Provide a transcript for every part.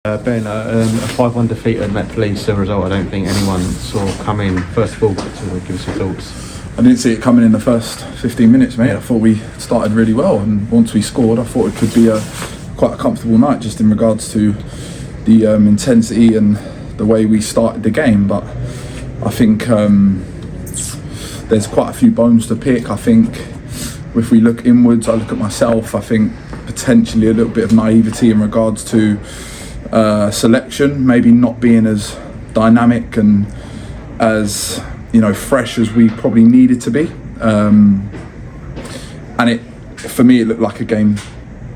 Ben, a 5-1 defeat at Met Police, a result I don't think anyone saw coming. First of all, to give us your thoughts. I didn't see it coming in the first 15 minutes, mate. I thought we started really well, and once we scored, I thought it could be quite a comfortable night, just in regards to the intensity and the way we started the game. But I think there's quite a few bones to pick. I think if we look inwards, I look at myself, I think potentially a little bit of naivety in regards to selection, maybe not being as dynamic and as fresh as we probably needed to be, and for me it looked like a game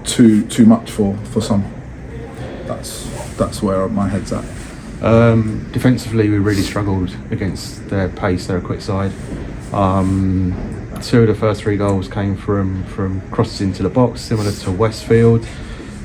too much for some. That's where my head's at. Defensively, we really struggled against their pace. They're a quick side. 2 of the first 3 goals came from crosses into the box, similar to Westfield.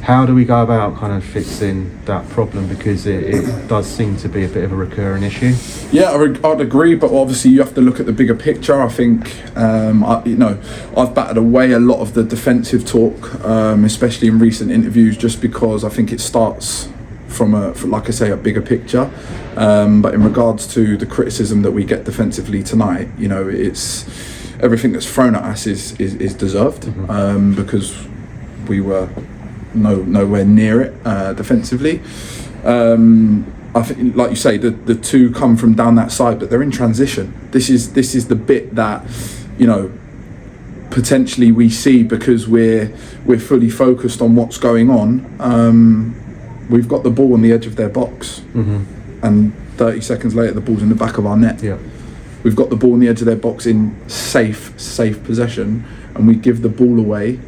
How do we go about kind of fixing that problem? Because it does seem to be a bit of a recurring issue. Yeah, I'd agree, but obviously you have to look at the bigger picture. I think, I've batted away a lot of the defensive talk, especially in recent interviews, just because I think it starts from like I say, a bigger picture. But in regards to the criticism that we get defensively tonight, it's everything that's thrown at us is deserved, because we were nowhere near it defensively. I think, like you say, the 2 come from down that side, but they're in transition. This is the bit that potentially we see, because we're fully focused on what's going on. We've got the ball on the edge of their box, and 30 seconds later the ball's in the back of our net. We've got the ball on the edge of their box in safe possession, and we give the ball away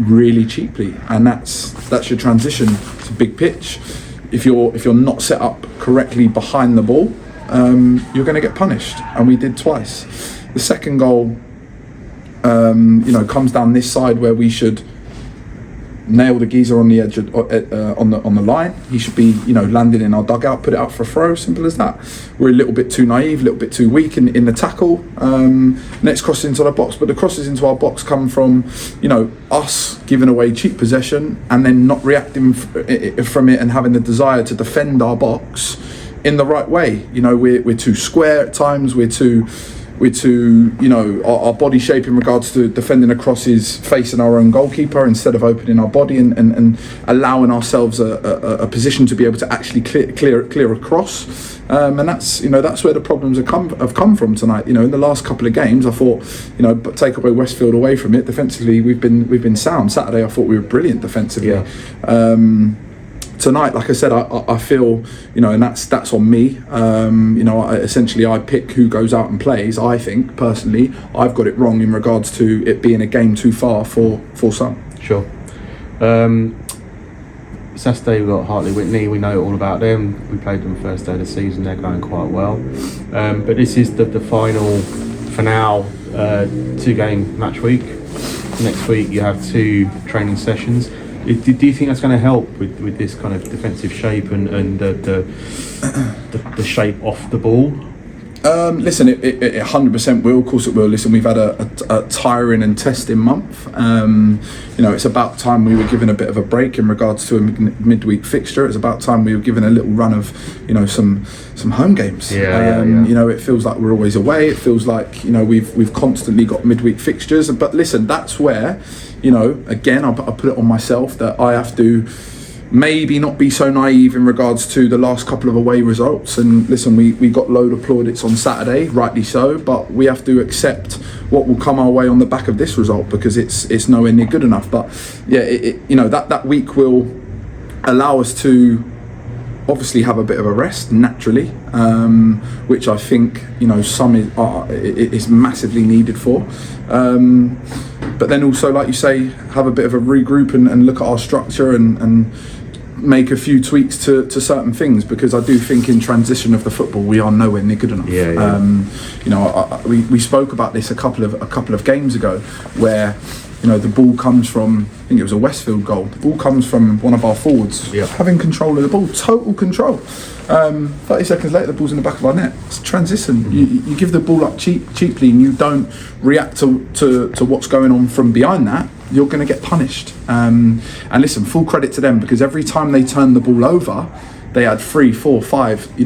really cheaply, and that's your transition to big pitch. If you're not set up correctly behind the ball, you're going to get punished, and we did twice. The second goal comes down this side where we should nail the geezer on the edge on the line. He should be landing in our dugout, put it out for a throw. Simple as that. We're a little bit too naive, a little bit too weak in the tackle. Next crosses into our box, but the crosses into our box come from us giving away cheap possession and then not reacting from it and having the desire to defend our box in the right way. We're too square at times. We're too our body shape in regards to defending a cross is facing our own goalkeeper instead of opening our body and allowing ourselves a position to be able to actually clear a cross, and that's where the problems have come from tonight. In the last couple of games, I thought but take away Westfield away from it, defensively we've been sound. Saturday I thought we were brilliant defensively. Tonight, like I said, I feel, and that's on me. Essentially I pick who goes out and plays. I think personally I've got it wrong in regards to it being a game too far for some. Sure. Saturday we've got Hartley Whitney. We know all about them. We played them first day of the season. They're going quite well. But this is the final, for now, 2-game match week. Next week you have 2 training sessions. Do you think that's going to help with this kind of defensive shape and the shape off the ball? Listen, it 100% will. Of course it will. Listen, we've had a tiring and testing month. It's about time we were given a bit of a break in regards to a midweek fixture. It's about time we were given a little run of some home games. It feels like we're always away. It feels like we've constantly got midweek fixtures. But listen, that's where again I put it on myself that I have to maybe not be so naive in regards to the last couple of away results. And listen, we got load of plaudits on Saturday, rightly so, but we have to accept what will come our way on the back of this result, because it's nowhere near good enough. But that week will allow us to obviously have a bit of a rest naturally, which I think some is massively needed for. But then also, like you say, have a bit of a regroup and look at our structure and make a few tweaks to certain things, because I do think in transition of the football we are nowhere near good enough. We spoke about this a couple of games ago, where the ball comes from, I think it was a Westfield goal, the ball comes from one of our forwards having control of the ball, total control. 30 seconds later the ball's in the back of our net. It's transition. You give the ball up cheaply and you don't react to what's going on from behind that. you're going to get punished. And listen, full credit to them, because every time they turned the ball over, they had 3, 4, 5,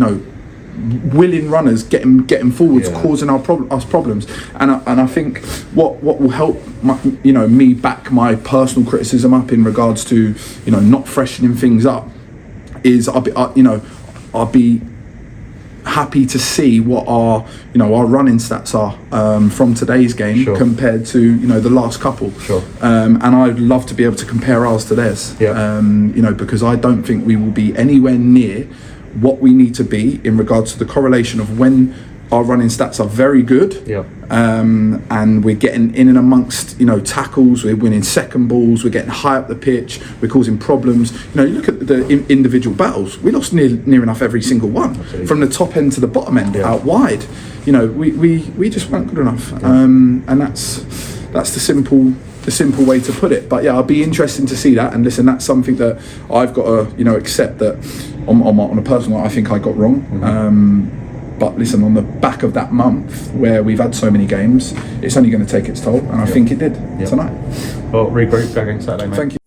willing runners getting forwards, causing us problems. And I think what will help me back my personal criticism up in regards to not freshening things up is I'll be happy to see what our running stats are from today's game compared to the last couple. And I'd love to be able to compare ours to theirs. Because I don't think we will be anywhere near what we need to be in regards to the correlation of when our running stats are very good, and we're getting in and amongst tackles, we're winning second balls, we're getting high up the pitch, we're causing problems. You look at the individual battles, we lost near enough every single one. Absolutely. From the top end to the bottom end, out wide. We just weren't good enough, and that's the simple way to put it. But I'll be interested to see that. And listen, that's something that I've got to accept that on a personal, I think I got wrong. But listen, on the back of that month where we've had so many games, it's only going to take its toll, and I think it did tonight. Well, regroup against Saturday, mate. Thank you.